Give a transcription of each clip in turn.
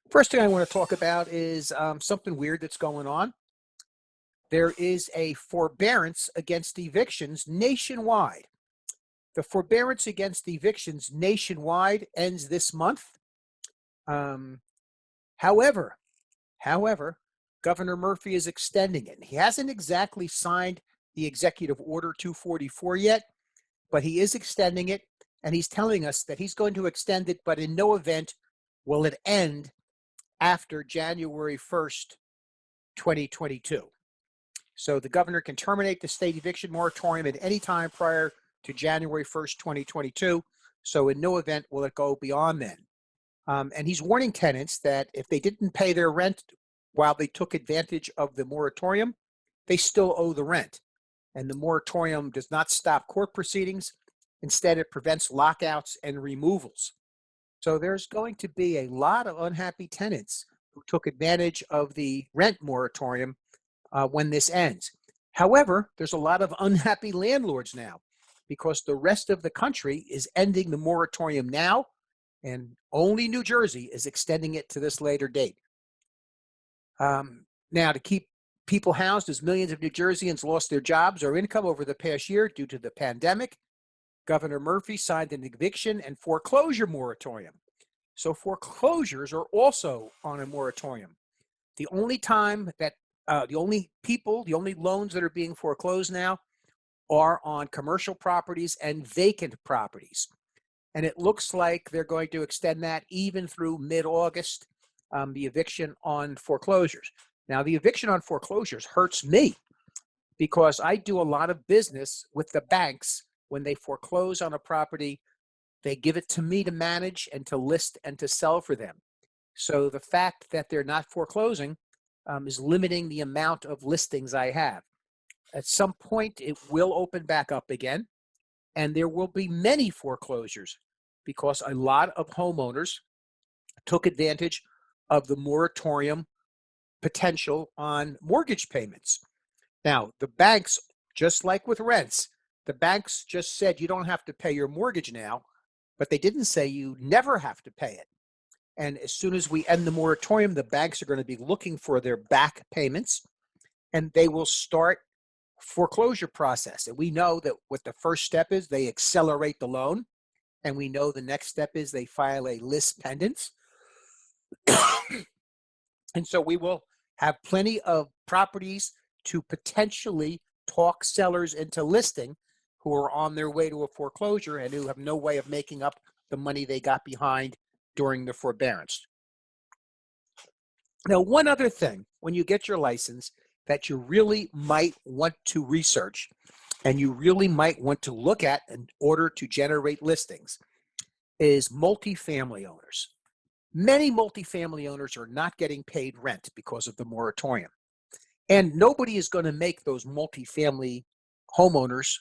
First thing I want to talk about is something weird that's going on. There is a forbearance against evictions nationwide. The forbearance against evictions nationwide ends this month. Um, however, however, Governor Murphy is extending it. He hasn't exactly signed the Executive Order 244 yet, but he is extending it, and he's telling us that he's going to extend it, but in no event will it end after January 1st, 2022. So the governor can terminate the state eviction moratorium at any time prior to January 1st, 2022. So in no event will it go beyond then. And he's warning tenants that if they didn't pay their rent while they took advantage of the moratorium, they still owe the rent. And the moratorium does not stop court proceedings. Instead, it prevents lockouts and removals. So there's going to be a lot of unhappy tenants who took advantage of the rent moratorium when this ends. However, there's a lot of unhappy landlords now because the rest of the country is ending the moratorium now, and only New Jersey is extending it to this later date. Now, to keep people housed as millions of New Jerseyans lost their jobs or income over the past year due to the pandemic, Governor Murphy signed an eviction and foreclosure moratorium. So foreclosures are also on a moratorium. The only time that the only loans that are being foreclosed now are on commercial properties and vacant properties. And it looks like they're going to extend that even through mid-August, the eviction on foreclosures. Now, the eviction on foreclosures hurts me because I do a lot of business with the banks. When they foreclose on a property, they give it to me to manage and to list and to sell for them. So the fact that they're not foreclosing is limiting the amount of listings I have. At some point, it will open back up again, and there will be many foreclosures because a lot of homeowners took advantage of the moratorium potential on mortgage payments. Now, the banks, just like with rents, the banks just said you don't have to pay your mortgage now, but they didn't say you never have to pay it. And as soon as we end the moratorium, the banks are going to be looking for their back payments, and they will start foreclosure process. And we know that what the first step is, they accelerate the loan. And we know the next step is they file a lis pendens. And so we will have plenty of properties to potentially talk sellers into listing who are on their way to a foreclosure and who have no way of making up the money they got behind during the forbearance. Now, one other thing, when you get your license that you really might want to research and you really might want to look at in order to generate listings is multifamily owners. Many multifamily owners are not getting paid rent because of the moratorium. And nobody is going to make those multifamily homeowners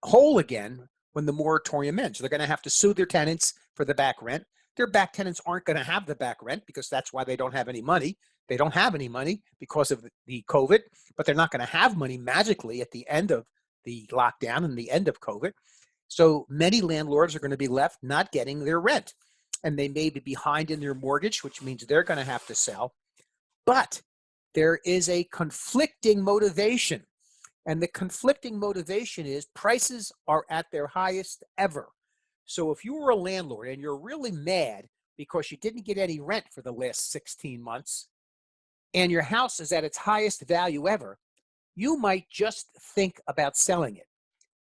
whole again when the moratorium ends. They're going to have to sue their tenants for the back rent. Their back tenants aren't going to have the back rent because that's why they don't have any money. They don't have any money because of the COVID, but they're not going to have money magically at the end of the lockdown and the end of COVID. So many landlords are going to be left not getting their rent, and they may be behind in their mortgage, which means they're going to have to sell. But there is a conflicting motivation, and the conflicting motivation is prices are at their highest ever. So if you were a landlord and you're really mad because you didn't get any rent for the last 16 months and your house is at its highest value ever, you might just think about selling it.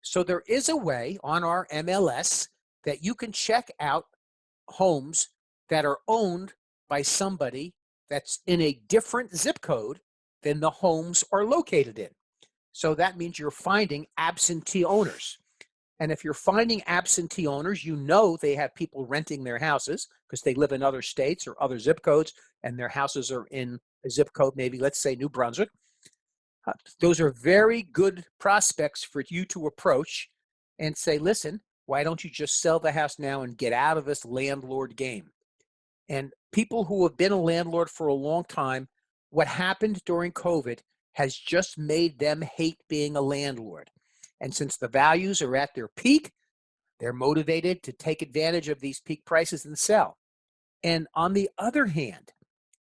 So there is a way on our MLS that you can check out homes that are owned by somebody that's in a different zip code than the homes are located in. So that means you're finding absentee owners. And if you're finding absentee owners, you know they have people renting their houses because they live in other states or other zip codes, and their houses are in a zip code, maybe let's say New Brunswick. Those are very good prospects for you to approach and say, listen, why don't you just sell the house now and get out of this landlord game? And people who have been a landlord for a long time, what happened during COVID has just made them hate being a landlord. And since the values are at their peak, they're motivated to take advantage of these peak prices and sell. And on the other hand,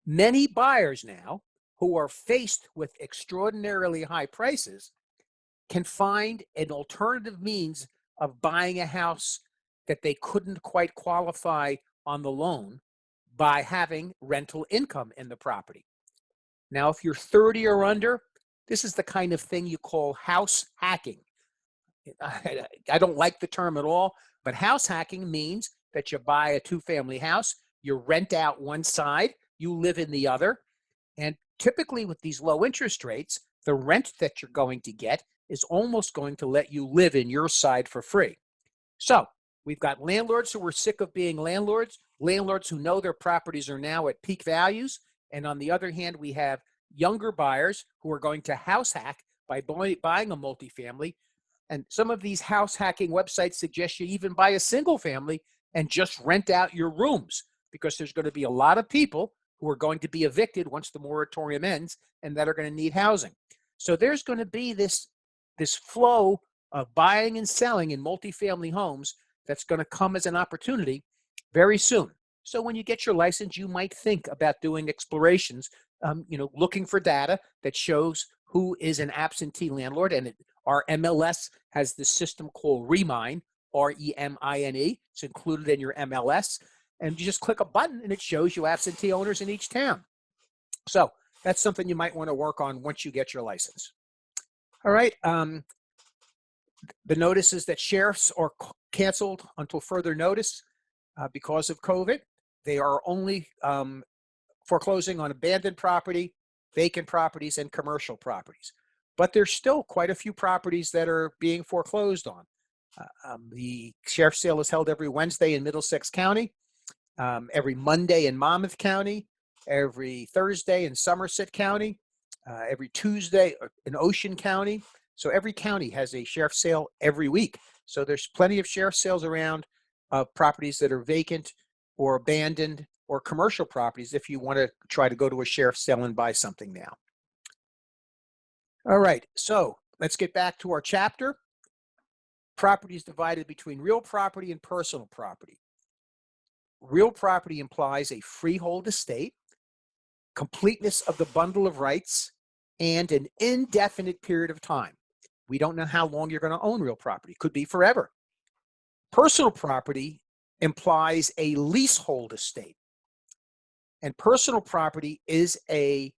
many buyers now who are faced with extraordinarily high prices can find an alternative means of buying a house that they couldn't quite qualify on the loan by having rental income in the property. Now, if you're 30 or under, this is the kind of thing you call house hacking. I don't like the term at all, but house hacking means that you buy a two-family house, you rent out one side, you live in the other, and typically with these low interest rates, the rent that you're going to get is almost going to let you live in your side for free. So we've got landlords who are sick of being landlords, landlords who know their properties are now at peak values, and on the other hand, we have younger buyers who are going to house hack by buying a multifamily. And some of these house hacking websites suggest you even buy a single family and just rent out your rooms, because there's going to be a lot of people who are going to be evicted once the moratorium ends and that are going to need housing. So there's going to be this flow of buying and selling in multifamily homes that's going to come as an opportunity very soon. So when you get your license, you might think about doing explorations, looking for data that shows who is an absentee landlord. And our MLS has this system called Remine, REMINE. It's included in your MLS. And you just click a button and it shows you absentee owners in each town. So that's something you might want to work on once you get your license. All right. The notice is that sheriffs are canceled until further notice because of COVID. They are only foreclosing on abandoned property, vacant properties, and commercial properties. But there's still quite a few properties that are being foreclosed on. The sheriff's sale is held every Wednesday in Middlesex County, every Monday in Monmouth County, every Thursday in Somerset County, every Tuesday in Ocean County. So every county has a sheriff's sale every week. So there's plenty of sheriff's sales around of properties that are vacant or abandoned or commercial properties if you want to try to go to a sheriff's sale and buy something now. All right, so let's get back to our chapter. Property is divided between real property and personal property. Real property implies a freehold estate, completeness of the bundle of rights, and an indefinite period of time. We don't know how long you're going to own real property. Could be forever. Personal property implies a leasehold estate. And personal property is a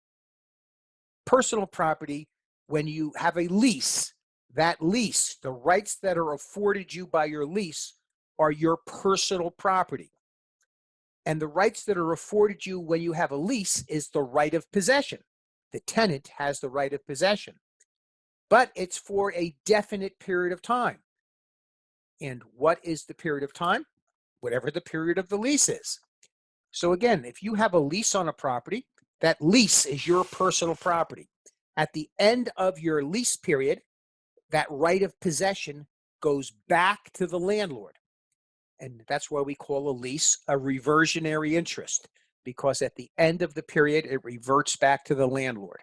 personal property when you have a lease. That lease, the rights that are afforded you by your lease, are your personal property. And the rights that are afforded you when you have a lease is the right of possession. The tenant has the right of possession. But it's for a definite period of time. And what is the period of time? Whatever the period of the lease is. So again, if you have a lease on a property, that lease is your personal property. At the end of your lease period, that right of possession goes back to the landlord. And that's why we call a lease a reversionary interest, because at the end of the period, it reverts back to the landlord.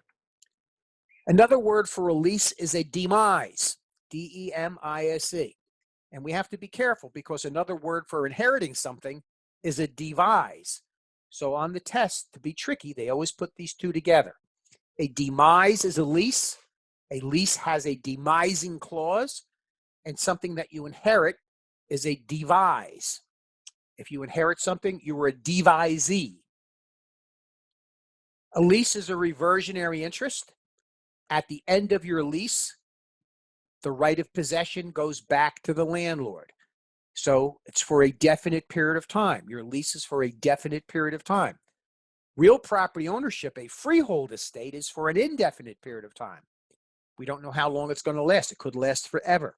Another word for a lease is a demise, D-E-M-I-S-E. And we have to be careful because another word for inheriting something is a devise. So on the test, to be tricky, they always put these two together. A demise is a lease. A lease has a demising clause, and something that you inherit is a devise. If you inherit something, you are a devisee. A lease is a reversionary interest. At the end of your lease, the right of possession goes back to the landlord. So it's for a definite period of time. Your lease is for a definite period of time. Real property ownership, a freehold estate, is for an indefinite period of time. We don't know how long it's going to last. It could last forever.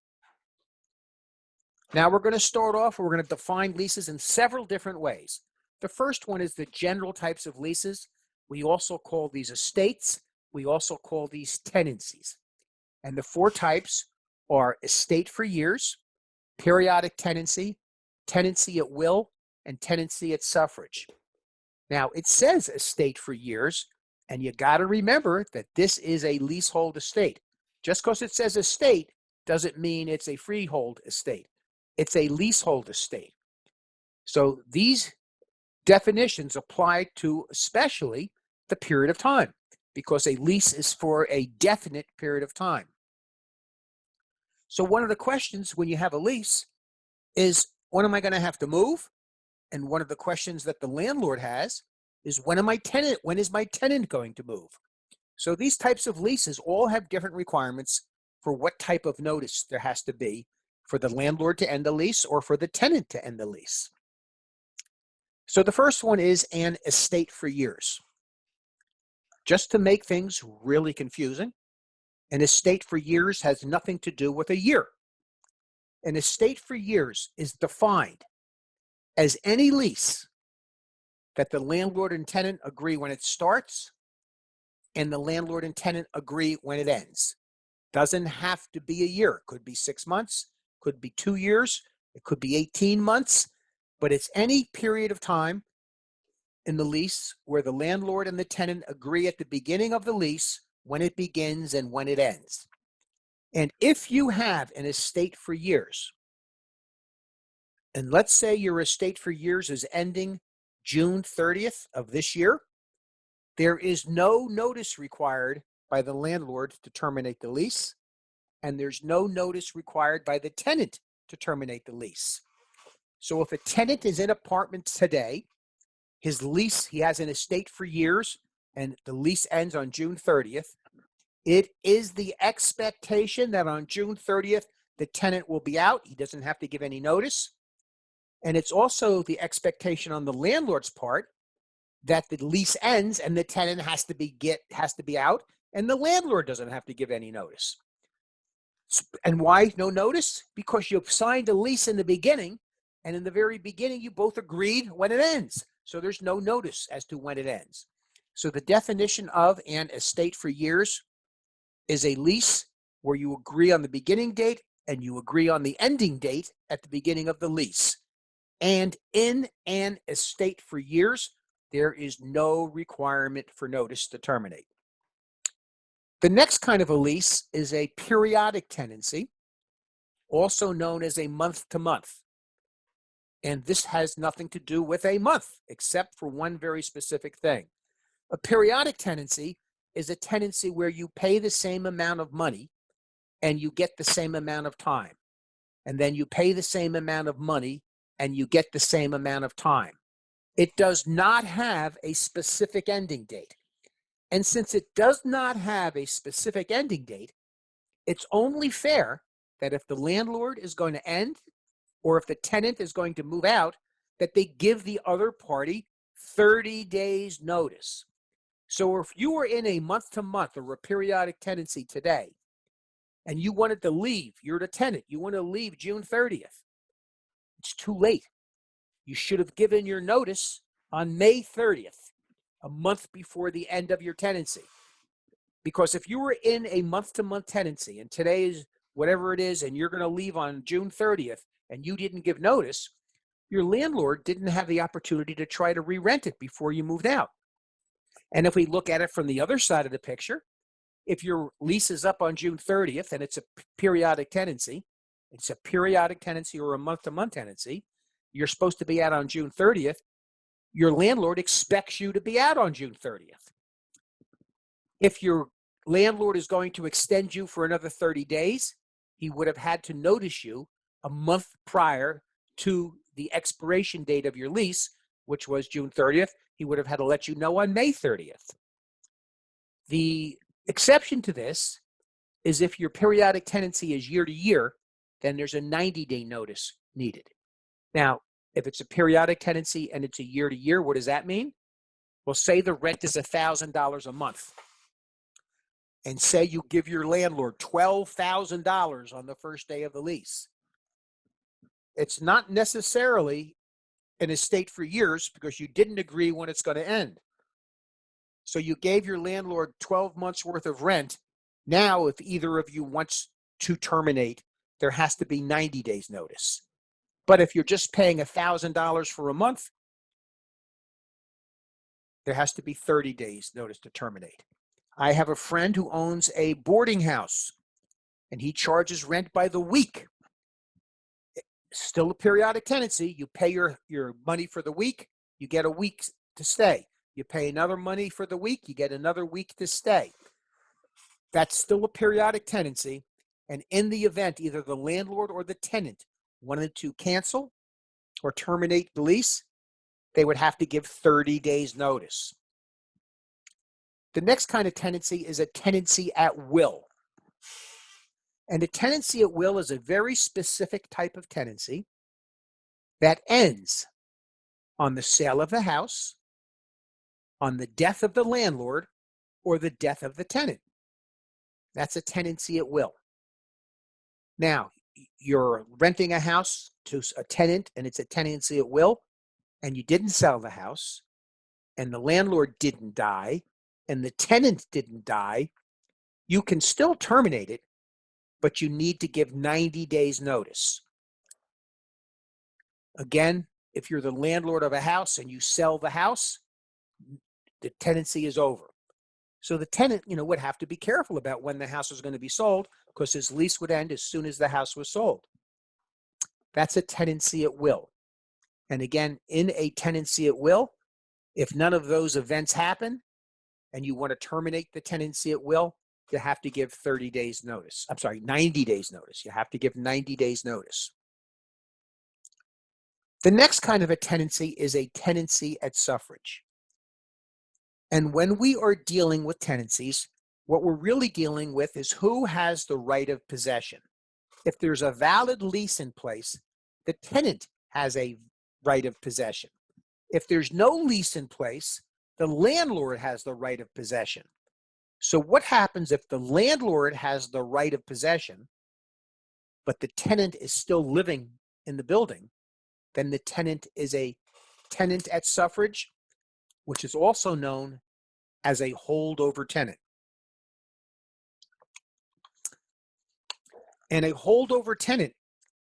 Now we're going to start off, we're going to define leases in several different ways. The first one is the general types of leases. We also call these estates. We also call these tenancies. And the four types are estate for years, periodic tenancy, tenancy at will, and tenancy at suffrage. Now, it says estate for years, and you got to remember that this is a leasehold estate. Just because it says estate doesn't mean it's a freehold estate. It's a leasehold estate. So these definitions apply to especially the period of time, because a lease is for a definite period of time. So one of the questions when you have a lease is, when am I going to have to move? And one of the questions that the landlord has is, when is my tenant going to move? So these types of leases all have different requirements for what type of notice there has to be for the landlord to end the lease or for the tenant to end the lease. So the first one is an estate for years. Just to make things really confusing, an estate for years has nothing to do with a year. An estate for years is defined as any lease that the landlord and tenant agree when it starts and the landlord and tenant agree when it ends. Doesn't have to be a year. It could be 6 months, could be 2 years, it could be 18 months, but it's any period of time in the lease where the landlord and the tenant agree at the beginning of the lease when it begins and when it ends. And if you have an estate for years, and let's say your estate for years is ending June 30th of this year, there is no notice required by the landlord to terminate the lease, and there's no notice required by the tenant to terminate the lease. So if a tenant is in apartments today, his lease, he has an estate for years, and the lease ends on June 30th, it is the expectation that on June 30th, the tenant will be out. He doesn't have to give any notice. And it's also the expectation on the landlord's part that the lease ends and the tenant has to be out, and the landlord doesn't have to give any notice. And why no notice? Because you've signed a lease in the beginning, and in the very beginning, you both agreed when it ends. So there's no notice as to when it ends. So the definition of an estate for years is a lease where you agree on the beginning date and you agree on the ending date at the beginning of the lease. And in an estate for years, there is no requirement for notice to terminate. The next kind of a lease is a periodic tenancy, also known as a month-to-month. And this has nothing to do with a month, except for one very specific thing. A periodic tenancy is a tenancy where you pay the same amount of money and you get the same amount of time. And then you pay the same amount of money and you get the same amount of time. It does not have a specific ending date. And since it does not have a specific ending date, it's only fair that if the landlord is going to end or if the tenant is going to move out, that they give the other party 30 days notice. So if you were in a month-to-month or a periodic tenancy today, and you wanted to leave, you're the tenant, you want to leave June 30th, it's too late. You should have given your notice on May 30th, a month before the end of your tenancy. Because if you were in a month-to-month tenancy, and today is whatever it is, and you're going to leave on June 30th, and you didn't give notice, your landlord didn't have the opportunity to try to re-rent it before you moved out. And if we look at it from the other side of the picture, if your lease is up on June 30th and it's a periodic tenancy or a month-to-month tenancy, you're supposed to be out on June 30th, your landlord expects you to be out on June 30th. If your landlord is going to extend you for another 30 days, he would have had to notice you a month prior to the expiration date of your lease, which was June 30th. He would have had to let you know on May 30th. The exception to this is if your periodic tenancy is year to year, then there's a 90-day notice needed. Now, if it's a periodic tenancy and it's a year to year, what does that mean? Well, say the rent is $1,000 a month. And say you give your landlord $12,000 on the first day of the lease. It's not necessarily an estate for years because you didn't agree when it's going to end. So you gave your landlord 12 months worth of rent. Now, if either of you wants to terminate, there has to be 90 days notice. But if you're just paying $1,000 for a month, there has to be 30 days notice to terminate. I have a friend who owns a boarding house, and he charges rent by the week. Still a periodic tenancy. You pay your money for the week, you get a week to stay. You pay another money for the week, you get another week to stay. That's still a periodic tenancy. And in the event either the landlord or the tenant wanted to cancel or terminate the lease, they would have to give 30 days notice. The next kind of tenancy is a tenancy at will. And a tenancy at will is a very specific type of tenancy that ends on the sale of the house, on the death of the landlord, or the death of the tenant. That's a tenancy at will. Now, you're renting a house to a tenant and it's a tenancy at will, and you didn't sell the house, and the landlord didn't die, and the tenant didn't die, you can still terminate it, but you need to give 90 days notice. Again, if you're the landlord of a house and you sell the house, the tenancy is over. So the tenant, would have to be careful about when the house was going to be sold, because his lease would end as soon as the house was sold. That's a tenancy at will. And again, in a tenancy at will, if none of those events happen and you want to terminate the tenancy at will, you have to give 30 days notice. 90 days notice. You have to give 90 days notice. The next kind of a tenancy is a tenancy at suffrage. And when we are dealing with tenancies, what we're really dealing with is who has the right of possession. If there's a valid lease in place, the tenant has a right of possession. If there's no lease in place, the landlord has the right of possession. So what happens if the landlord has the right of possession, but the tenant is still living in the building? Then the tenant is a tenant at suffrage, which is also known as a holdover tenant. And a holdover tenant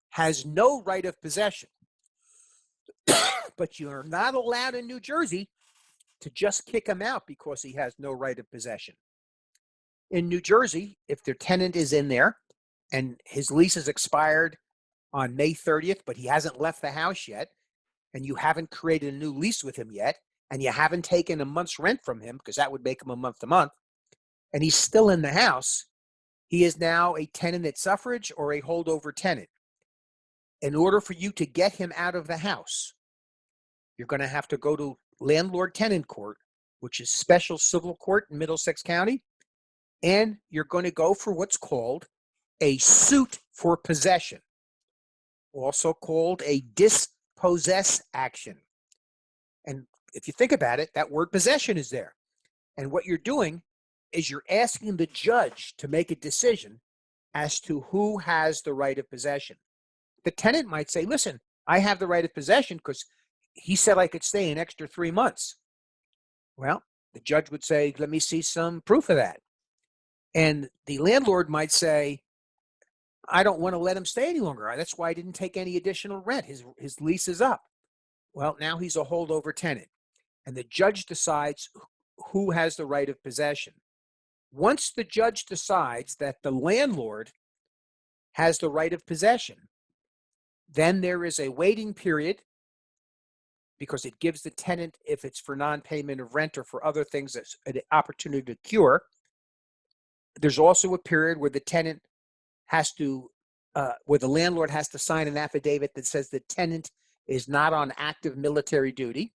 has no right of possession. But you're not allowed in New Jersey to just kick him out because he has no right of possession. In New Jersey, if their tenant is in there and his lease is expired on May 30th, but he hasn't left the house yet, and you haven't created a new lease with him yet, and you haven't taken a month's rent from him, because that would make him a month to month, and he's still in the house, he is now a tenant at suffrage or a holdover tenant. In order for you to get him out of the house, you're going to have to go to landlord-tenant court, which is special civil court in Middlesex County, and you're going to go for what's called a suit for possession, also called a dispossess action. And if you think about it, that word possession is there. And what you're doing is you're asking the judge to make a decision as to who has the right of possession. The tenant might say, listen, I have the right of possession because he said I could stay an extra 3 months. Well, the judge would say, let me see some proof of that. And the landlord might say, I don't want to let him stay any longer. That's why I didn't take any additional rent. His lease is up. Well, now he's a holdover tenant. And the judge decides who has the right of possession. Once the judge decides that the landlord has the right of possession, then there is a waiting period, because it gives the tenant, if it's for non-payment of rent or for other things, an opportunity to cure. There's also a period where the tenant has to, where the landlord has to sign an affidavit that says the tenant is not on active military duty,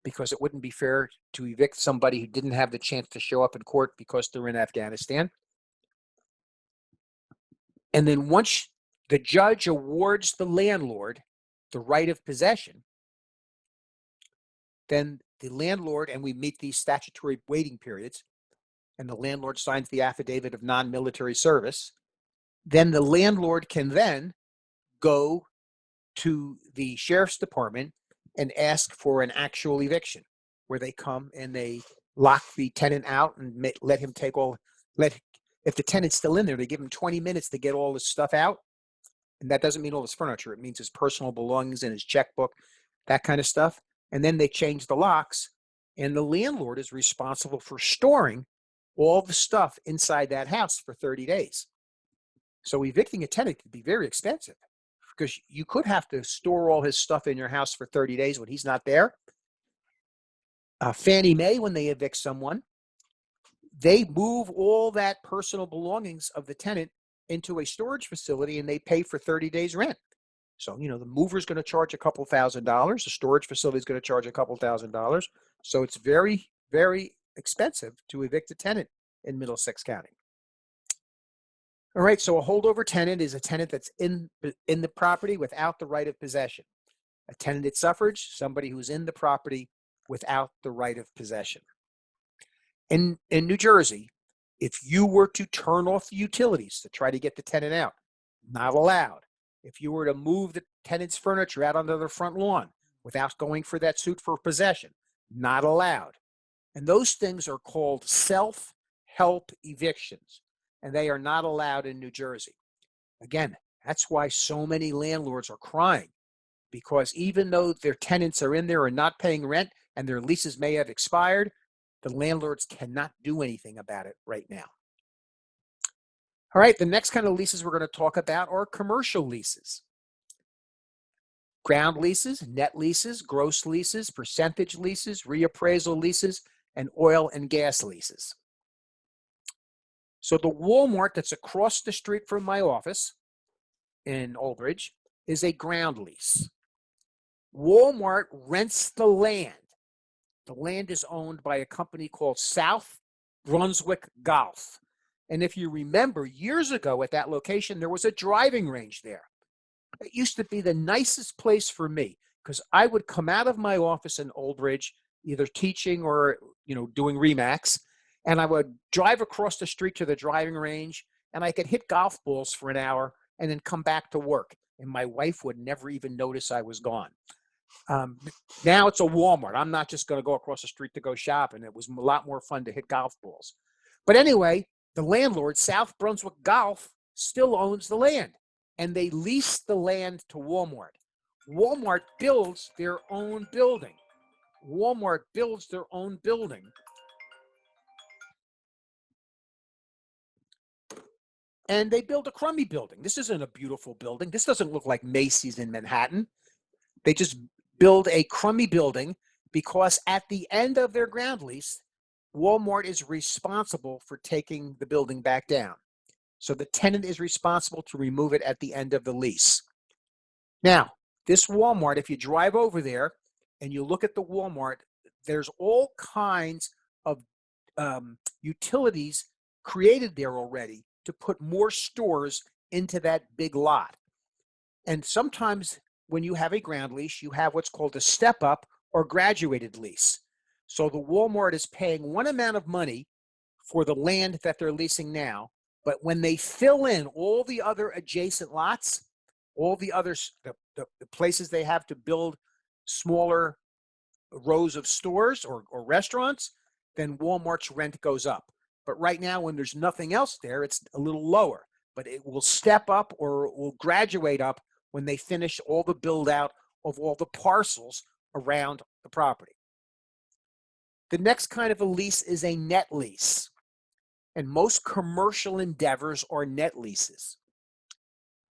because it wouldn't be fair to evict somebody who didn't have the chance to show up in court because they're in Afghanistan. And then once the judge awards the landlord the right of possession, then the landlord, and we meet these statutory waiting periods, and the landlord signs the affidavit of non-military service, then the landlord can then go to the sheriff's department and ask for an actual eviction, where they come and they lock the tenant out and let him take if the tenant's still in there, they give him 20 minutes to get all his stuff out. And that doesn't mean all his furniture. It means his personal belongings and his checkbook, that kind of stuff. And then they change the locks, and the landlord is responsible for storing all the stuff inside that house for 30 days. So evicting a tenant could be very expensive. because you could have to store all his stuff in your house for 30 days when he's not there. Fannie Mae, when they evict someone, they move all that personal belongings of the tenant into a storage facility and they pay for 30 days rent. So, the mover's going to charge a couple $1,000. The storage facility is going to charge a couple $1,000. So it's very, very expensive to evict a tenant in Middlesex County. All right, so a holdover tenant is a tenant that's in the property without the right of possession. A tenant at suffrage, somebody who's in the property without the right of possession. In New Jersey, if you were to turn off the utilities to try to get the tenant out, not allowed. If you were to move the tenant's furniture out onto their front lawn without going for that suit for possession, not allowed. And those things are called self-help evictions, and they are not allowed in New Jersey. Again, that's why so many landlords are crying, because even though their tenants are in there and not paying rent and their leases may have expired, the landlords cannot do anything about it right now. All right, the next kind of leases we're going to talk about are commercial leases. Ground leases, net leases, gross leases, percentage leases, reappraisal leases, and oil and gas leases. So the Walmart that's across the street from my office in Old Bridge is a ground lease. Walmart rents the land. The land is owned by a company called South Brunswick Golf. And if you remember, years ago at that location, there was a driving range there. It used to be the nicest place for me because I would come out of my office in Old Bridge, either teaching or doing Remax, and I would drive across the street to the driving range, and I could hit golf balls for an hour and then come back to work. And my wife would never even notice I was gone. Now it's a Walmart. I'm not just going to go across the street to go shopping. It was a lot more fun to hit golf balls. But anyway, the landlord, South Brunswick Golf, still owns the land, and they lease the land to Walmart. Walmart builds their own building. Walmart builds their own building. And they build a crummy building. This isn't a beautiful building. This doesn't look like Macy's in Manhattan. They just build a crummy building because at the end of their ground lease, Walmart is responsible for taking the building back down. So the tenant is responsible to remove it at the end of the lease. Now, this Walmart, if you drive over there and you look at the Walmart, there's all kinds of utilities created there already to put more stores into that big lot. And sometimes when you have a ground lease, you have what's called a step-up or graduated lease. So the Walmart is paying one amount of money for the land that they're leasing now, but when they fill in all the other adjacent lots, all the others, the places they have to build smaller rows of stores or restaurants, then Walmart's rent goes up. But right now, when there's nothing else there, it's a little lower, but it will step up or it will graduate up when they finish all the build out of all the parcels around the property. The next kind of a lease is a net lease. And most commercial endeavors are net leases.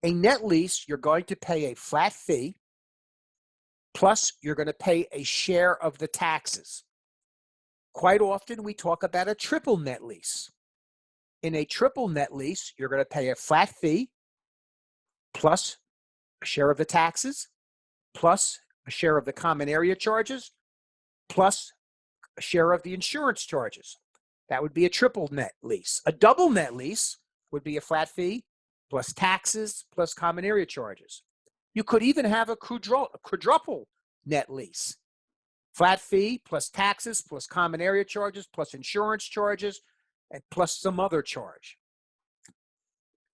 A net lease, you're going to pay a flat fee, plus you're going to pay a share of the taxes. Quite often we talk about a triple net lease. In a triple net lease, you're going to pay a flat fee, plus a share of the taxes, plus a share of the common area charges, plus a share of the insurance charges. That would be a triple net lease. A double net lease would be a flat fee plus taxes plus common area charges. You could even have a quadruple net lease. Flat fee plus taxes plus common area charges plus insurance charges and plus some other charge.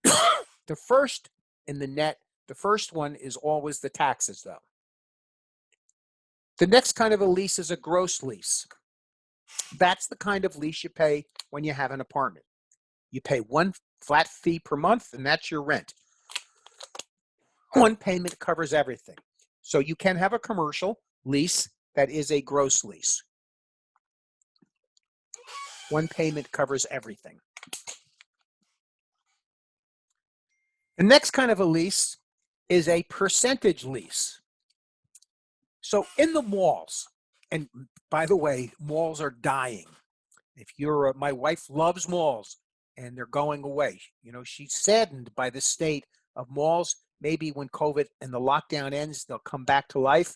The first in the net, the first one is always the taxes though. The next kind of a lease is a gross lease. That's the kind of lease you pay when you have an apartment. You pay one flat fee per month, and that's your rent. One payment covers everything. So you can have a commercial lease that is a gross lease. One payment covers everything. The next kind of a lease is a percentage lease. So in the malls, and by the way, malls are dying. If you're, my wife loves malls and they're going away. You know, she's saddened by the state of malls. Maybe when COVID and the lockdown ends, they'll come back to life.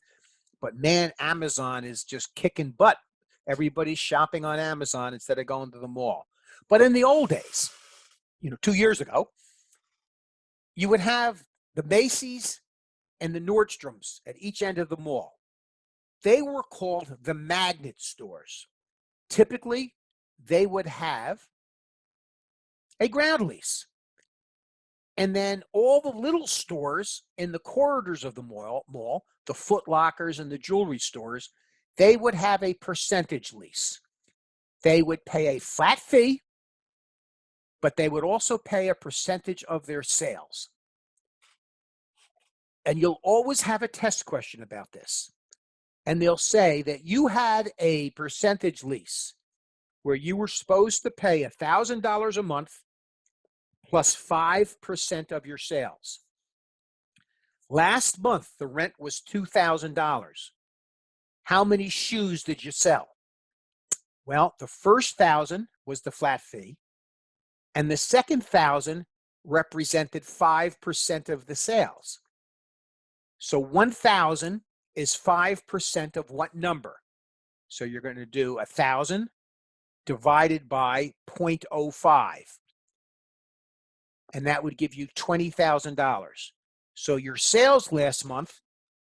But man, Amazon is just kicking butt. Everybody's shopping on Amazon instead of going to the mall. But in the old days, 2 years ago, you would have the Macy's and the Nordstroms at each end of the mall. They were called the magnet stores. Typically, they would have a ground lease. And then all the little stores in the corridors of the mall, the Foot Lockers and the jewelry stores, they would have a percentage lease. They would pay a flat fee, but they would also pay a percentage of their sales. And you'll always have a test question about this. And they'll say that you had a percentage lease where you were supposed to pay $1,000 a month plus 5% of your sales. Last month, the rent was $2,000. How many shoes did you sell? Well, the first 1,000 was the flat fee, and the second 1,000 represented 5% of the sales. So 1,000 is 5% of what number? So you're going to do 1,000 divided by 0.05. And that would give you $20,000. So your sales last month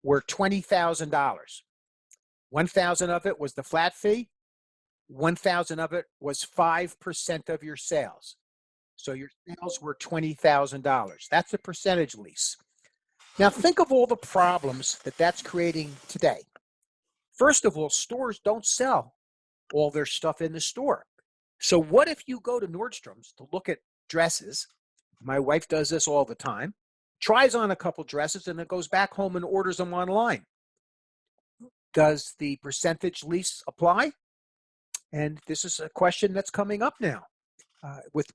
were $20,000. 1,000 of it was the flat fee. 1,000 of it was 5% of your sales. So your sales were $20,000. That's a percentage lease. Now think of all the problems that that's creating today. First of all, stores don't sell all their stuff in the store. So what if you go to Nordstrom's to look at dresses? My wife does this all the time, tries on a couple dresses, and then goes back home and orders them online. Does the percentage lease apply? And this is a question that's coming up now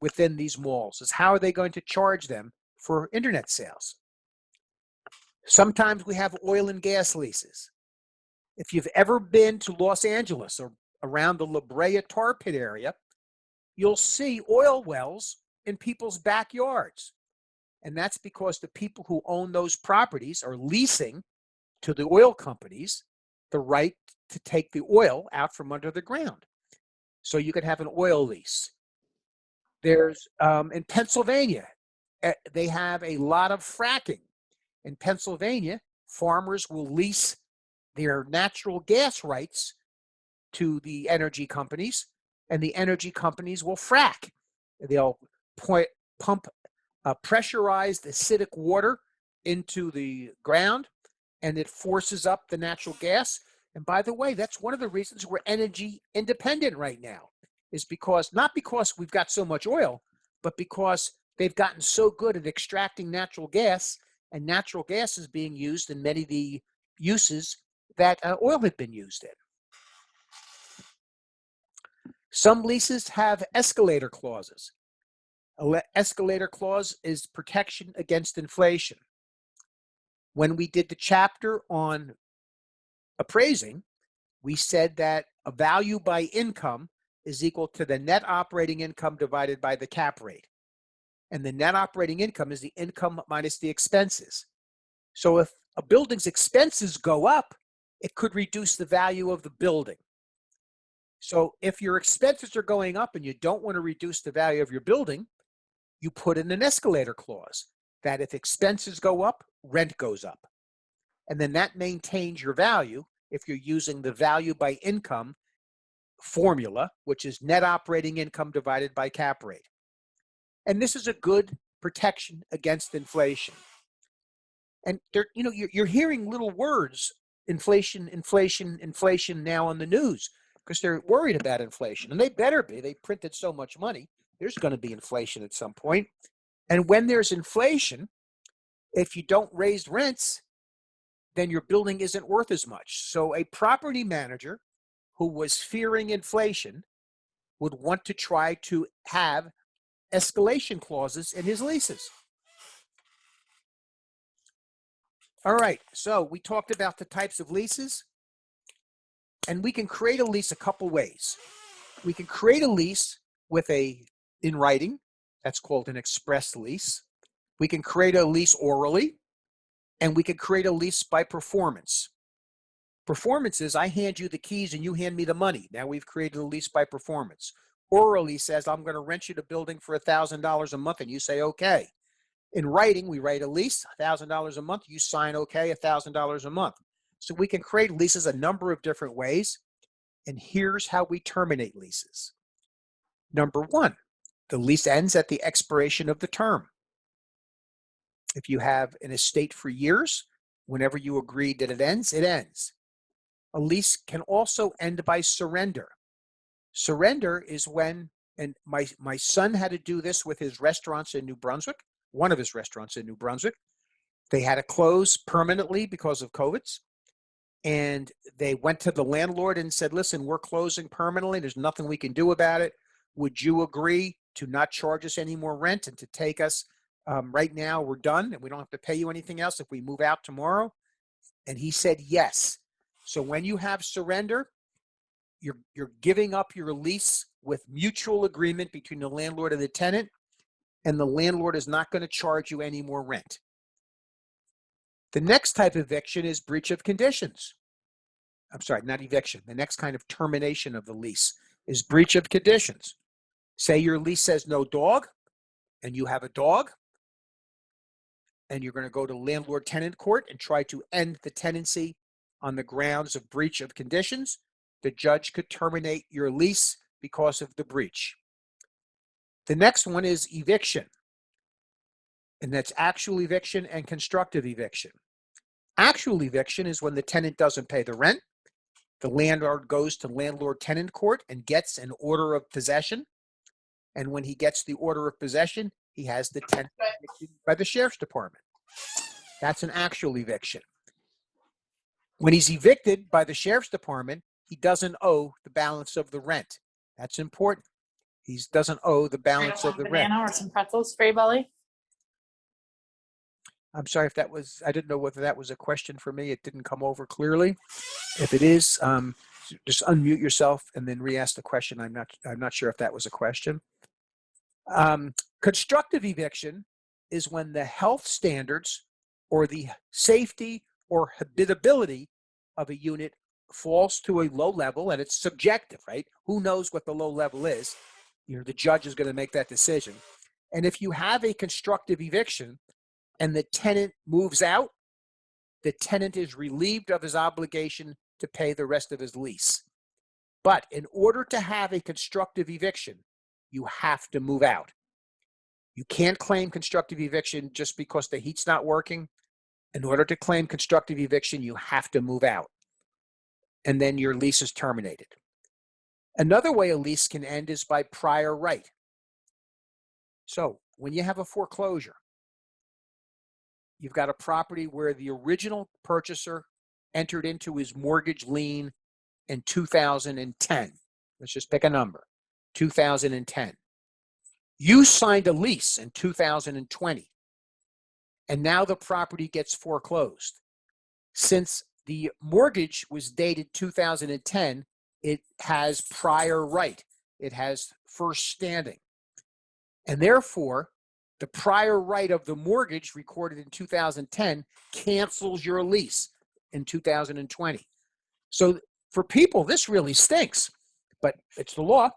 within these malls, is how are they going to charge them for internet sales? Sometimes we have oil and gas leases. If you've ever been to Los Angeles or around the La Brea tar pit area, you'll see oil wells in people's backyards. And that's because the people who own those properties are leasing to the oil companies the right to take the oil out from under the ground. So you could have an oil lease. There's, in Pennsylvania, they have a lot of fracking. In Pennsylvania, farmers will lease their natural gas rights to the energy companies, and the energy companies will frack. They'll pump pressurized acidic water into the ground, and it forces up the natural gas. And by the way, that's one of the reasons we're energy independent right now, is because, not because we've got so much oil, but because they've gotten so good at extracting natural gas, and natural gas is being used in many of the uses that oil had been used in. Some leases have escalator clauses. Escalator clause is protection against inflation. When we did the chapter on appraising, we said that a value by income is equal to the net operating income divided by the cap rate. And the net operating income is the income minus the expenses. So if a building's expenses go up, it could reduce the value of the building. So if your expenses are going up and you don't want to reduce the value of your building, you put in an escalator clause that if expenses go up, rent goes up. And then that maintains your value if you're using the value by income formula, which is net operating income divided by cap rate. And this is a good protection against inflation. And there, you're hearing little words, inflation, inflation, inflation now on the news, because they're worried about inflation. And they better be. They printed so much money. There's going to be inflation at some point. And when there's inflation, if you don't raise rents, then your building isn't worth as much. So a property manager who was fearing inflation would want to try to have escalation clauses in his leases. All right, so we talked about the types of leases, and we can create a lease a couple ways. We can create a lease with in writing. That's called an express lease. We can create a lease orally, and we can create a lease by performance. Performance is I hand you the keys and you hand me the money. Now we've created a lease by performance. Orally says I'm going to rent you the building for $1,000 a month, and you say okay. In writing, we write a lease, $1,000 a month. You sign okay, $1,000 a month. So we can create leases a number of different ways, and here's how we terminate leases. Number one, the lease ends at the expiration of the term. If you have an estate for years, whenever you agree that it ends, it ends. A lease can also end by surrender. Surrender is when, and my son had to do this with his restaurants in New Brunswick, one of his restaurants in New Brunswick. They had to close permanently because of COVID. And they went to the landlord and said, listen, we're closing permanently. There's nothing we can do about it. Would you agree to not charge us any more rent and to take us right now? We're done and we don't have to pay you anything else if we move out tomorrow. And he said yes. So when you have surrender, you're giving up your lease with mutual agreement between the landlord and the tenant, and the landlord is not going to charge you any more rent. The next type of eviction is breach of conditions. I'm sorry, not eviction. The next kind of termination of the lease is breach of conditions. Say your lease says no dog, and you have a dog, and you're going to go to landlord-tenant court and try to end the tenancy on the grounds of breach of conditions. The judge could terminate your lease because of the breach. The next one is eviction, and that's actual eviction and constructive eviction. Actual eviction is when the tenant doesn't pay the rent. The landlord goes to landlord-tenant court and gets an order of possession. And when he gets the order of possession, he has the tenant evicted by the sheriff's department. That's an actual eviction. When he's evicted by the sheriff's department, he doesn't owe the balance of the rent. That's important. He doesn't owe the balance of the rent. Banana or some pretzels for you, Belly? I'm sorry if that was, I didn't know whether that was a question for me. It didn't come over clearly. If it is, just unmute yourself and then re-ask the question. I'm not sure if that was a question. Constructive eviction is when the health standards or the safety or habitability of a unit falls to a low level, and it's subjective, right? Who knows what the low level is? The judge is going to make that decision. And if you have a constructive eviction and the tenant moves out, the tenant is relieved of his obligation to pay the rest of his lease. But in order to have a constructive eviction, you have to move out. You can't claim constructive eviction just because the heat's not working. In order to claim constructive eviction, you have to move out. And then your lease is terminated. Another way a lease can end is by prior right. So when you have a foreclosure, you've got a property where the original purchaser entered into his mortgage lien in 2010. Let's just pick a number, 2010. You signed a lease in 2020, and now the property gets foreclosed. Since the mortgage was dated 2010, it has prior right. It has first standing. And therefore, the prior right of the mortgage recorded in 2010 cancels your lease in 2020. So for people, this really stinks, but it's the law.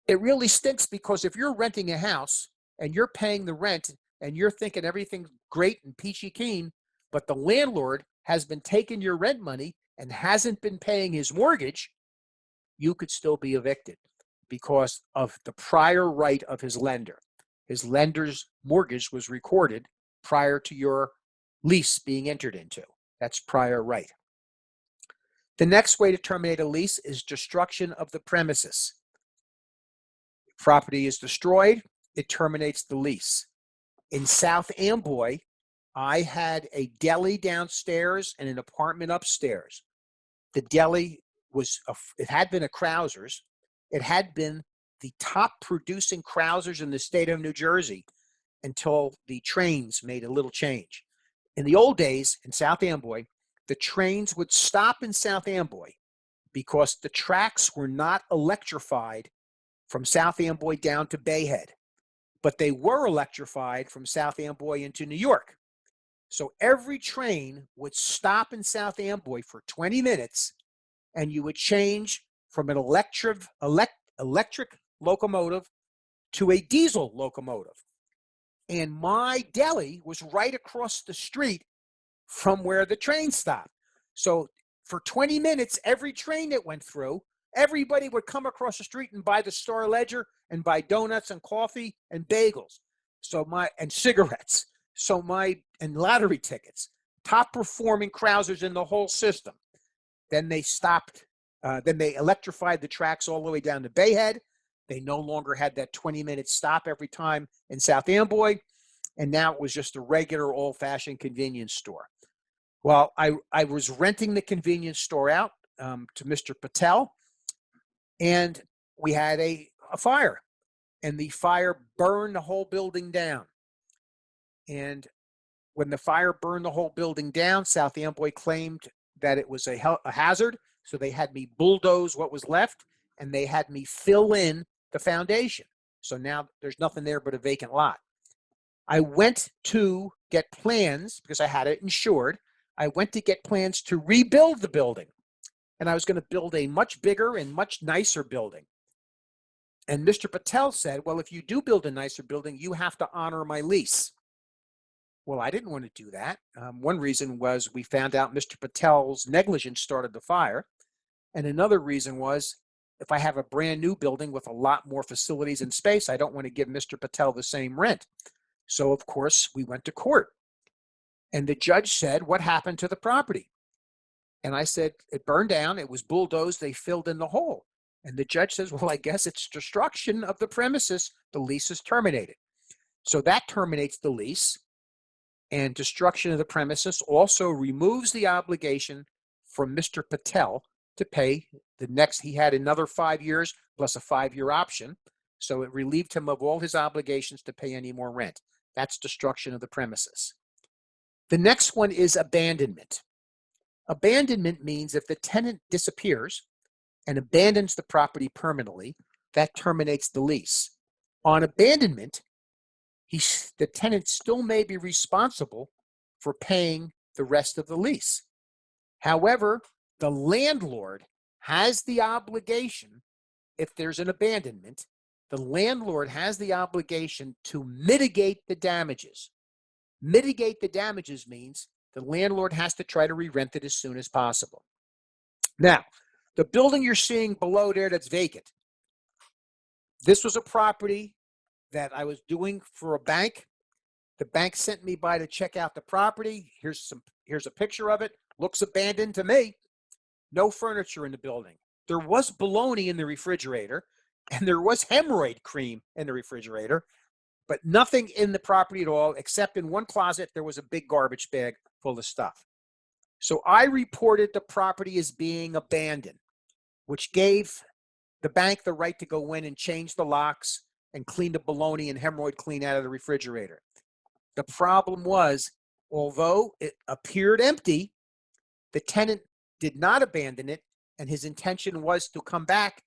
It really stinks because if you're renting a house and you're paying the rent and you're thinking everything's great and peachy keen, but the landlord has been taking your rent money and hasn't been paying his mortgage, you could still be evicted because of the prior right of his lender. His lender's mortgage was recorded prior to your lease being entered into. That's prior right. The next way to terminate a lease is destruction of the premises. Property is destroyed, it terminates the lease. In South Amboy, I had a deli downstairs and an apartment upstairs. The deli it had been a Krauser's. It had been the top producing Krauser's in the state of New Jersey until the trains made a little change. In the old days in South Amboy, the trains would stop in South Amboy because the tracks were not electrified from South Amboy down to Bayhead, but they were electrified from South Amboy into New York. So every train would stop in South Amboy for 20 minutes, and you would change from an electric locomotive to a diesel locomotive. And my deli was right across the street from where the train stopped. So for 20 minutes, every train that went through, everybody would come across the street and buy the Star Ledger and buy donuts and coffee and bagels. And cigarettes. And lottery tickets. Top performing Krausers in the whole system. Then they stopped. Then they electrified the tracks all the way down to Bayhead. They no longer had that 20-minute stop every time in South Amboy. And now it was just a regular old-fashioned convenience store. Well, I was renting the convenience store out to Mr. Patel, and we had a fire, and the fire burned the whole building down. And when the fire burned the whole building down, South Amboy claimed that it was a hazard, so they had me bulldoze what was left, and they had me fill in the foundation. So now there's nothing there but a vacant lot. I went to get plans because I had it insured. I went to get plans to rebuild the building, and I was going to build a much bigger and much nicer building. And Mr. Patel said, well, if you do build a nicer building, you have to honor my lease. Well, I didn't want to do that. One reason was we found out Mr. Patel's negligence started the fire. And another reason was if I have a brand new building with a lot more facilities and space, I don't want to give Mr. Patel the same rent. So, of course, we went to court. And the judge said, what happened to the property? And I said, it burned down. It was bulldozed. They filled in the hole. And the judge says, well, I guess it's destruction of the premises. The lease is terminated. So that terminates the lease. And destruction of the premises also removes the obligation from Mr. Patel to pay the next. He had another 5 years plus a 5-year option. So it relieved him of all his obligations to pay any more rent. That's destruction of the premises. The next one is abandonment. Abandonment means if the tenant disappears and abandons the property permanently, that terminates the lease. On abandonment, the tenant still may be responsible for paying the rest of the lease. However, the landlord has the obligation, if there's an abandonment, the landlord has the obligation to mitigate the damages. Mitigate the damages means the landlord has to try to re-rent it as soon as possible. Now, the building you're seeing below there that's vacant, this was a property that I was doing for a bank. The bank sent me by to check out the property. Here's a picture of it. Looks abandoned to me. No furniture in the building. There was bologna in the refrigerator, and there was hemorrhoid cream in the refrigerator, but nothing in the property at all, except in one closet, there was a big garbage bag full of stuff. So I reported the property as being abandoned, which gave the bank the right to go in and change the locks and clean the bologna and hemorrhoid clean out of the refrigerator. The problem was, although it appeared empty, the tenant did not abandon it, and his intention was to come back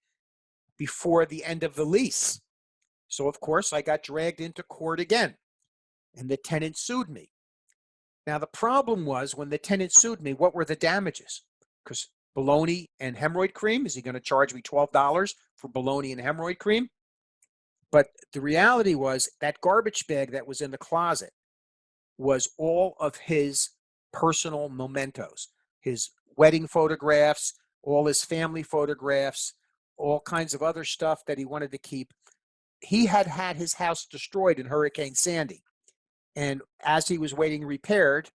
before the end of the lease. So, of course, I got dragged into court again, and the tenant sued me. Now, the problem was when the tenant sued me, what were the damages? Because bologna and hemorrhoid cream, is he going to charge me $12 for bologna and hemorrhoid cream? But the reality was that garbage bag that was in the closet was all of his personal mementos, his wedding photographs, all his family photographs, all kinds of other stuff that he wanted to keep. He had had his house destroyed in Hurricane Sandy. And as he was waiting repaired,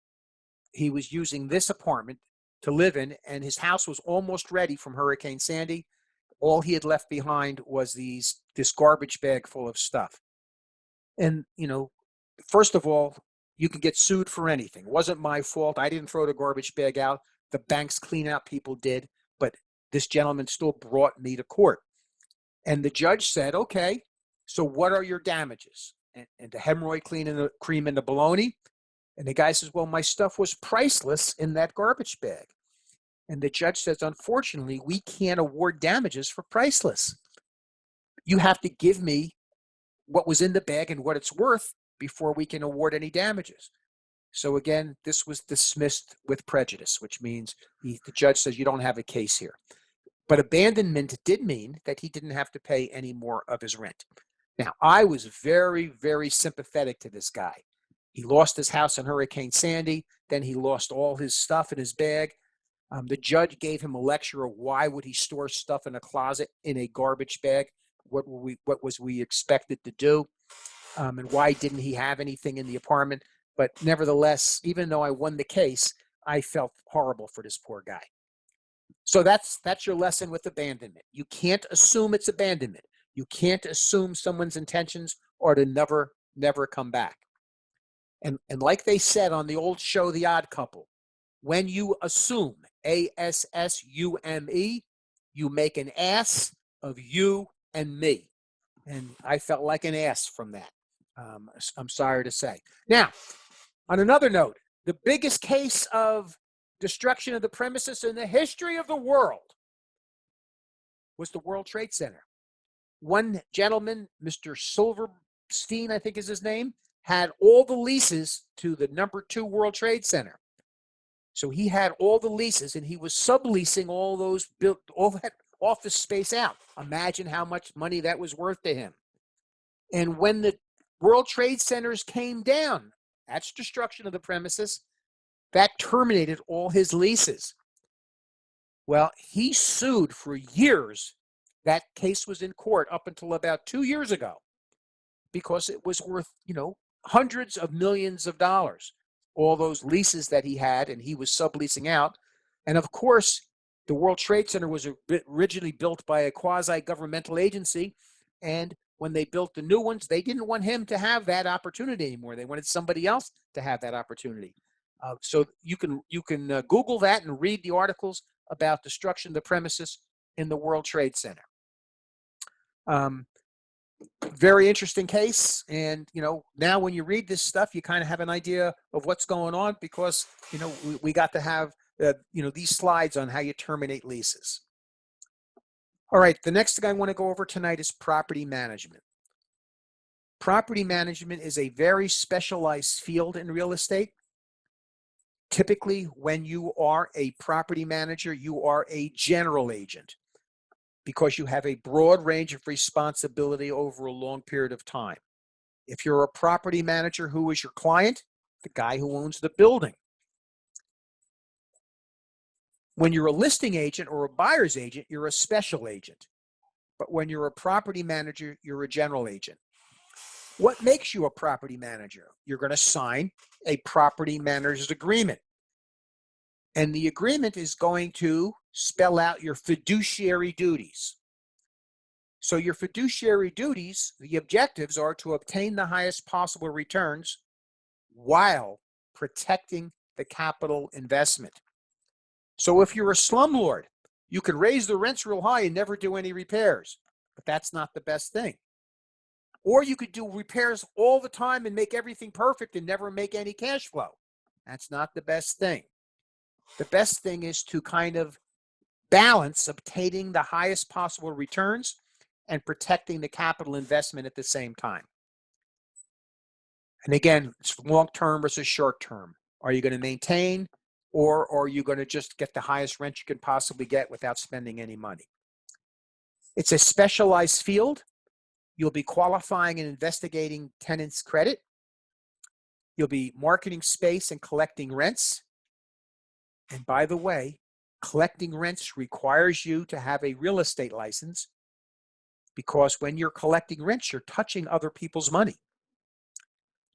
he was using this apartment to live in, and his house was almost ready from Hurricane Sandy. All he had left behind was this garbage bag full of stuff. And, first of all, you can get sued for anything. It wasn't my fault. I didn't throw the garbage bag out. The bank's clean-out people did, but this gentleman still brought me to court. And the judge said, okay, so what are your damages? And the hemorrhoid cream and the bologna, And the guy says, well, my stuff was priceless in that garbage bag. And the judge says, unfortunately, we can't award damages for priceless. You have to give me what was in the bag and what it's worth before we can award any damages. So again, this was dismissed with prejudice, which means the judge says you don't have a case here. But abandonment did mean that he didn't have to pay any more of his rent. Now, I was very, very sympathetic to this guy. He lost his house in Hurricane Sandy. Then he lost all his stuff in his bag. The judge gave him a lecture of why would he store stuff in a closet in a garbage bag? What was we expected to do? And why didn't he have anything in the apartment? But nevertheless, even though I won the case, I felt horrible for this poor guy. So that's your lesson with abandonment. You can't assume it's abandonment. You can't assume someone's intentions are to never come back. And like they said on the old show, The Odd Couple, when you assume, ASSUME, you make an ass of you and me. And I felt like an ass from that. I'm sorry to say. Now, on another note, the biggest case of destruction of the premises in the history of the world was the World Trade Center. One gentleman, Mr. Silverstein, I think is his name, had all the leases to the number 2 World Trade Center. So he had all the leases and he was subleasing all that office space out. Imagine how much money that was worth to him. And when the World Trade Centers came down, that's destruction of the premises, that terminated all his leases. Well, he sued for years. That case was in court up until about 2 years ago because it was worth, hundreds of millions of dollars, all those leases that he had and he was subleasing out. And of course, the World Trade Center was originally built by a quasi-governmental agency. And when they built the new ones, they didn't want him to have that opportunity anymore. They wanted somebody else to have that opportunity. So you can Google that and read the articles about destruction of the premises in the World Trade Center. Very interesting case. And, now when you read this stuff, you kind of have an idea of what's going on because, we got to have, these slides on how you terminate leases. All right, the next thing I want to go over tonight is property management. Property management is a very specialized field in real estate. Typically, when you are a property manager, you are a general agent because you have a broad range of responsibility over a long period of time. If you're a property manager, who is your client? The guy who owns the building. When you're a listing agent or a buyer's agent, you're a special agent. But when you're a property manager, you're a general agent. What makes you a property manager? You're going to sign a property manager's agreement. And the agreement is going to spell out your fiduciary duties. So your fiduciary duties, the objectives are to obtain the highest possible returns while protecting the capital investment. So if you're a slumlord, you can raise the rents real high and never do any repairs, but that's not the best thing. Or you could do repairs all the time and make everything perfect and never make any cash flow. That's not the best thing. The best thing is to kind of balance obtaining the highest possible returns and protecting the capital investment at the same time. And again, it's long-term versus short-term. Are you going to maintain or are you going to just get the highest rent you can possibly get without spending any money? It's a specialized field. You'll be qualifying and investigating tenants' credit. You'll be marketing space and collecting rents. And by the way, collecting rents requires you to have a real estate license because when you're collecting rents, you're touching other people's money.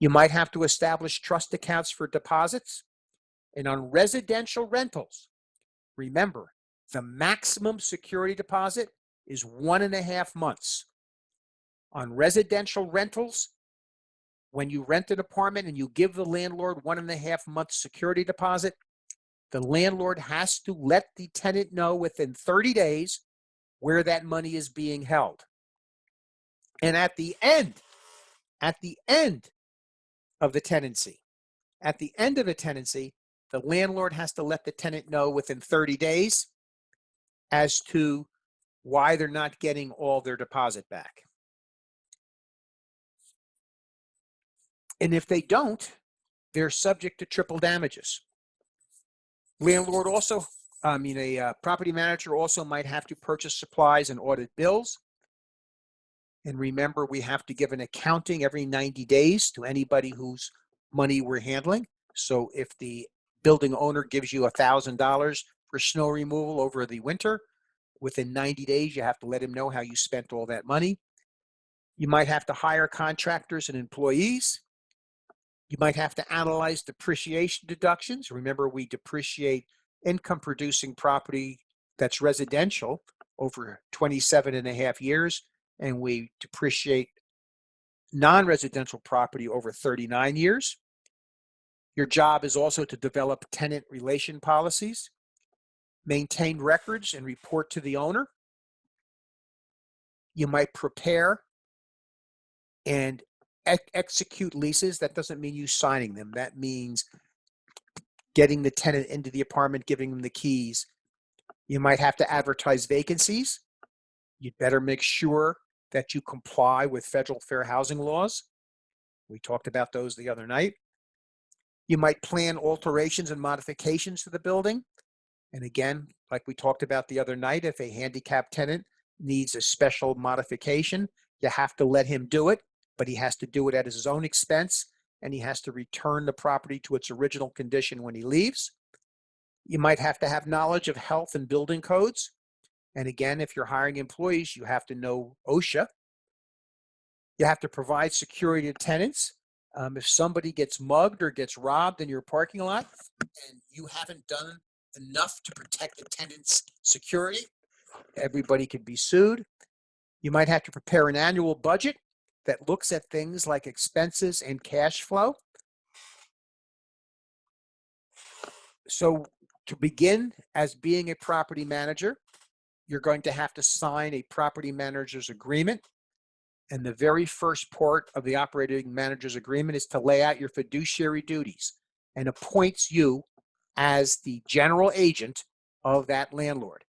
You might have to establish trust accounts for deposits. And on residential rentals, remember, the maximum security deposit is 1.5 months. On residential rentals, when you rent an apartment and you give the landlord 1.5 months security deposit, the landlord has to let the tenant know within 30 days where that money is being held. And at the end of the tenancy, at the end of a tenancy, the landlord has to let the tenant know within 30 days as to why they're not getting all their deposit back. And if they don't, they're subject to triple damages. Landlord also, a property manager also might have to purchase supplies and audit bills. And remember, we have to give an accounting every 90 days to anybody whose money we're handling. So if the building owner gives you $1,000 for snow removal over the winter, within 90 days, you have to let him know how you spent all that money. You might have to hire contractors and employees. You might have to analyze depreciation deductions. Remember, we depreciate income producing property that's residential over 27 and a half years, and we depreciate non-residential property over 39 years. Your job is also to develop tenant relation policies, maintain records and report to the owner. You might prepare and execute leases. That doesn't mean you signing them. That means getting the tenant into the apartment, giving them the keys. You might have to advertise vacancies. You'd better make sure that you comply with federal fair housing laws. We talked about those the other night. You might plan alterations and modifications to the building. And again, like we talked about the other night, if a handicapped tenant needs a special modification, you have to let him do it, but he has to do it at his own expense, and he has to return the property to its original condition when he leaves. You might have to have knowledge of health and building codes. And again, if you're hiring employees, you have to know OSHA. You have to provide security to tenants. If somebody gets mugged or gets robbed in your parking lot and you haven't done enough to protect the tenant's security, everybody could be sued. You might have to prepare an annual budget that looks at things like expenses and cash flow. So to begin as being a property manager, you're going to have to sign a property manager's agreement. And the very first part of the operating manager's agreement is to lay out your fiduciary duties and appoints you as the general agent of that landlord.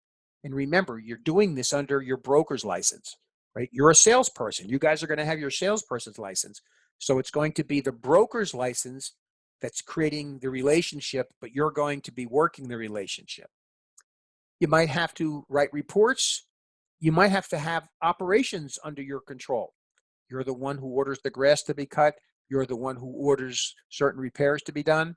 And remember, you're doing this under your broker's license, right? You're a salesperson. You guys are going to have your salesperson's license. So it's going to be the broker's license that's creating the relationship, but you're going to be working the relationship. You might have to write reports. You might have to have operations under your control. You're the one who orders the grass to be cut. You're the one who orders certain repairs to be done.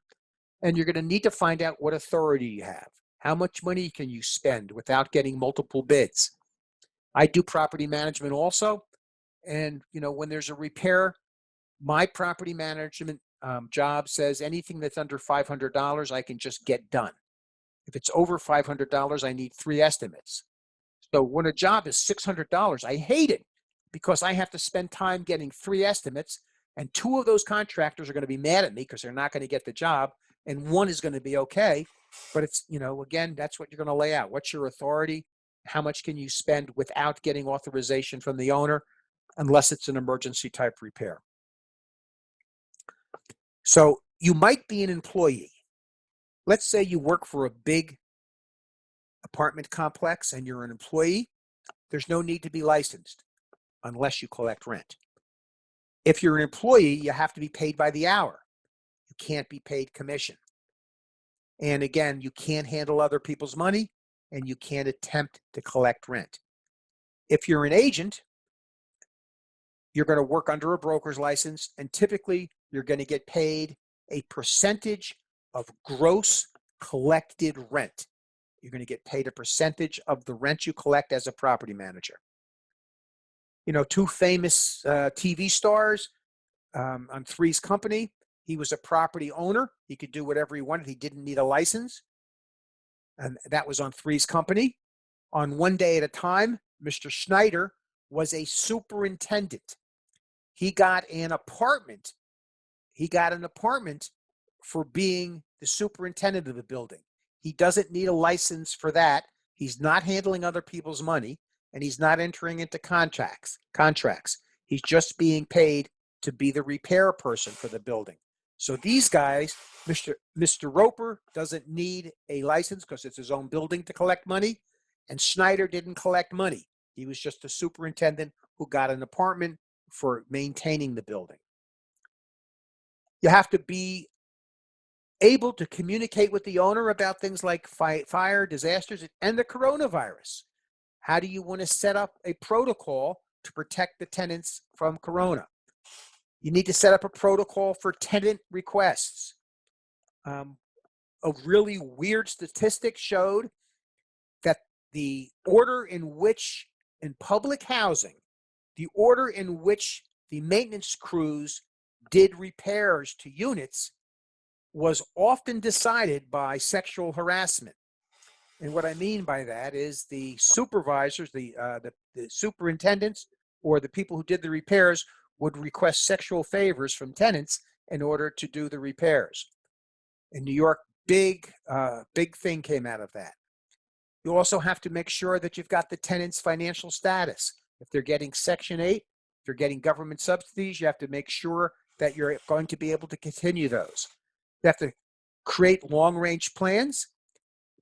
And you're going to need to find out what authority you have. How much money can you spend without getting multiple bids? I do property management also. And, when there's a repair, my property management job says anything that's under $500, I can just get done. If it's over $500, I need 3 estimates. So when a job is $600, I hate it because I have to spend time getting 3 estimates, and 2 of those contractors are going to be mad at me because they're not going to get the job, and 1 is going to be okay. But it's, again, that's what you're going to lay out. What's your authority? How much can you spend without getting authorization from the owner, unless it's an emergency type repair? So you might be an employee. Let's say you work for a big apartment complex and you're an employee. There's no need to be licensed unless you collect rent. If you're an employee, you have to be paid by the hour. You can't be paid commission. And again, you can't handle other people's money and you can't attempt to collect rent. If you're an agent, you're going to work under a broker's license, and typically you're going to get paid a percentage of gross collected rent. You're going to get paid a percentage of the rent you collect as a property manager. 2 famous TV stars on Three's Company. He was a property owner. He could do whatever he wanted. He didn't need a license. And that was on Three's Company. On One Day at a Time, Mr. Schneider was a superintendent. He got an apartment. For being the superintendent of the building. He doesn't need a license for that. He's not handling other people's money, and he's not entering into contracts. He's just being paid to be the repair person for the building. So these guys, Mr. Roper doesn't need a license because it's his own building to collect money, and Schneider didn't collect money. He was just a superintendent who got an apartment for maintaining the building. You have to be able to communicate with the owner about things like fire, disasters, and the coronavirus. How do you want to set up a protocol to protect the tenants from corona? You need to set up a protocol for tenant requests. A really weird statistic showed that the order in which, in public housing, the order in which the maintenance crews did repairs to units was often decided by sexual harassment. And what I mean by that is the supervisors, the superintendents, or the people who did the repairs would request sexual favors from tenants in order to do the repairs. In New York, big thing came out of that. You also have to make sure that you've got the tenant's financial status. If they're getting Section 8, if they're getting government subsidies, you have to make sure that you're going to be able to continue those. You have to create long-range plans,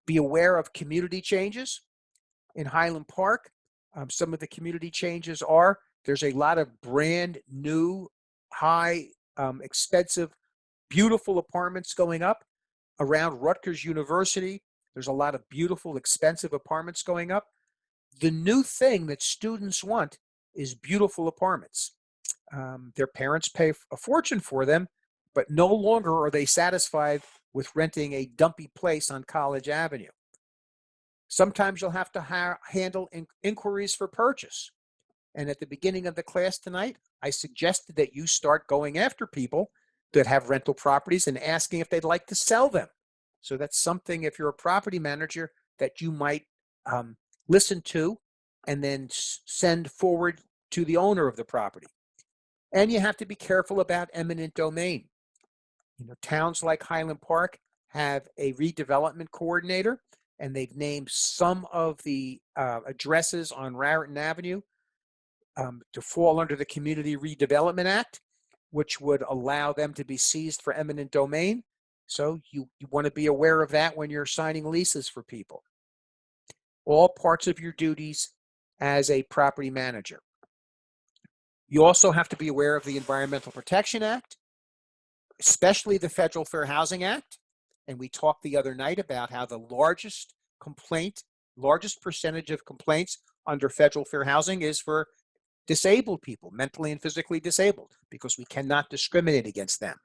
be aware of community changes. In Highland Park, some of the community changes are there's a lot of brand new, high, expensive, beautiful apartments going up. Around Rutgers University, there's a lot of beautiful, expensive apartments going up. The new thing that students want is beautiful apartments. Their parents pay a fortune for them, but no longer are they satisfied with renting a dumpy place on College Avenue. Sometimes you'll have to handle inquiries for purchase. And at the beginning of the class tonight, I suggested that you start going after people that have rental properties and asking if they'd like to sell them. So that's something, if you're a property manager, that you might listen to and then send forward to the owner of the property. And you have to be careful about eminent domain. Towns like Highland Park have a redevelopment coordinator, and they've named some of the addresses on Raritan Avenue to fall under the Community Redevelopment Act, which would allow them to be seized for eminent domain. So you want to be aware of that when you're signing leases for people. All parts of your duties as a property manager. You also have to be aware of the Environmental Protection Act, especially the Federal Fair Housing Act. And we talked the other night about how the largest percentage of complaints under federal fair housing is for disabled people, mentally and physically disabled, because we cannot discriminate against them.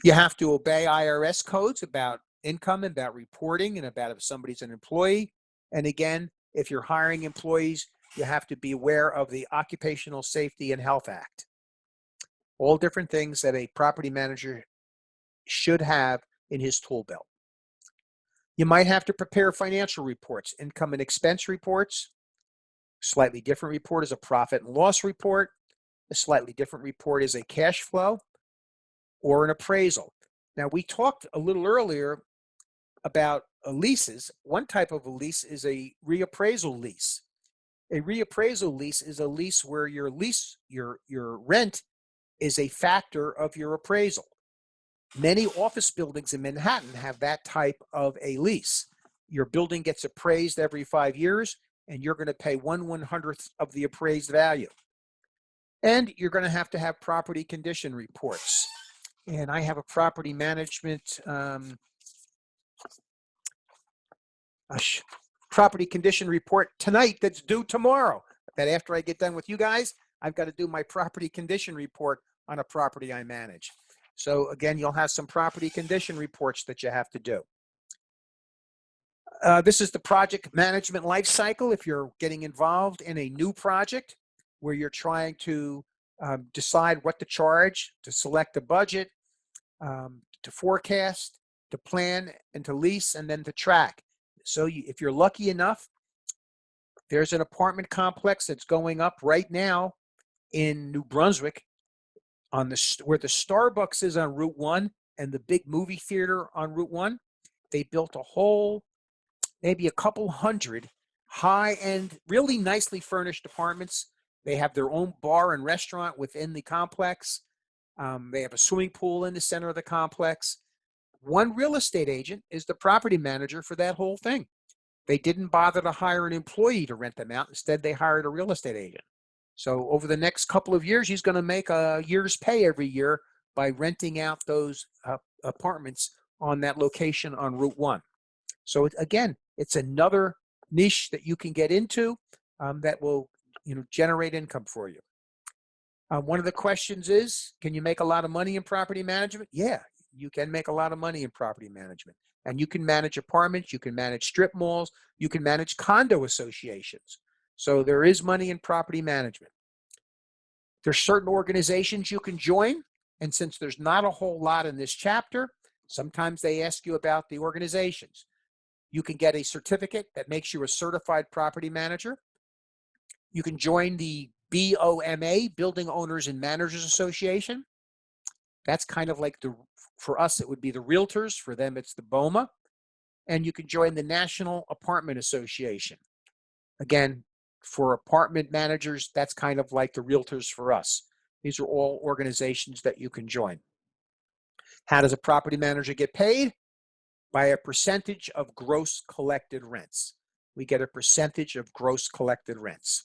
You have to obey IRS codes about income, about reporting, and about if somebody's an employee. And again, if you're hiring employees, you have to be aware of the Occupational Safety and Health Act. All different things that a property manager should have in his tool belt. You might have to prepare financial reports, income and expense reports. Slightly different report is a profit and loss report. A slightly different report is a cash flow or an appraisal. Now, we talked a little earlier about leases. One type of a lease is a reappraisal lease. A reappraisal lease is a lease where your rent is a factor of your appraisal. Many office buildings in Manhattan have that type of a lease. Your building gets appraised every 5 years, and you're going to pay 1/100th of the appraised value. And you're going to have property condition reports. And I have a property management property condition report tonight that's due tomorrow. That after I get done with you guys, I've got to do my property condition report on a property I manage. So again, you'll have some property condition reports that you have to do. This is the project management life cycle. If you're getting involved in a new project where you're trying to decide what to charge, to select a budget, to forecast, to plan, and to lease, and then to track. So if you're lucky enough, there's an apartment complex that's going up right now in New Brunswick where the Starbucks is on Route 1 and the big movie theater on Route 1. They built a whole, maybe a couple hundred high-end, really nicely furnished apartments. They have their own bar and restaurant within the complex. They have a swimming pool in the center of the complex. One real estate agent is the property manager for that whole thing. They didn't bother to hire an employee to rent them out. Instead, they hired a real estate agent. So over the next couple of years, he's going to make a year's pay every year by renting out those apartments on that location on Route 1. So again, it's another niche that you can get into that will generate income for you. One of the questions is, can you make a lot of money in property management? Yeah, you can make a lot of money in property management. And you can manage apartments, you can manage strip malls, you can manage condo associations. So there is money in property management. There's certain organizations you can join. And since there's not a whole lot in this chapter, sometimes they ask you about the organizations. You can get a certificate that makes you a certified property manager. You can join the BOMA, Building Owners and Managers Association. That's kind of like for us, it would be the realtors. For them, it's the BOMA. And you can join the National Apartment Association. Again, for apartment managers, that's kind of like the realtors for us. These are all organizations that you can join. How does a property manager get paid? By a percentage of gross collected rents. We get a percentage of gross collected rents.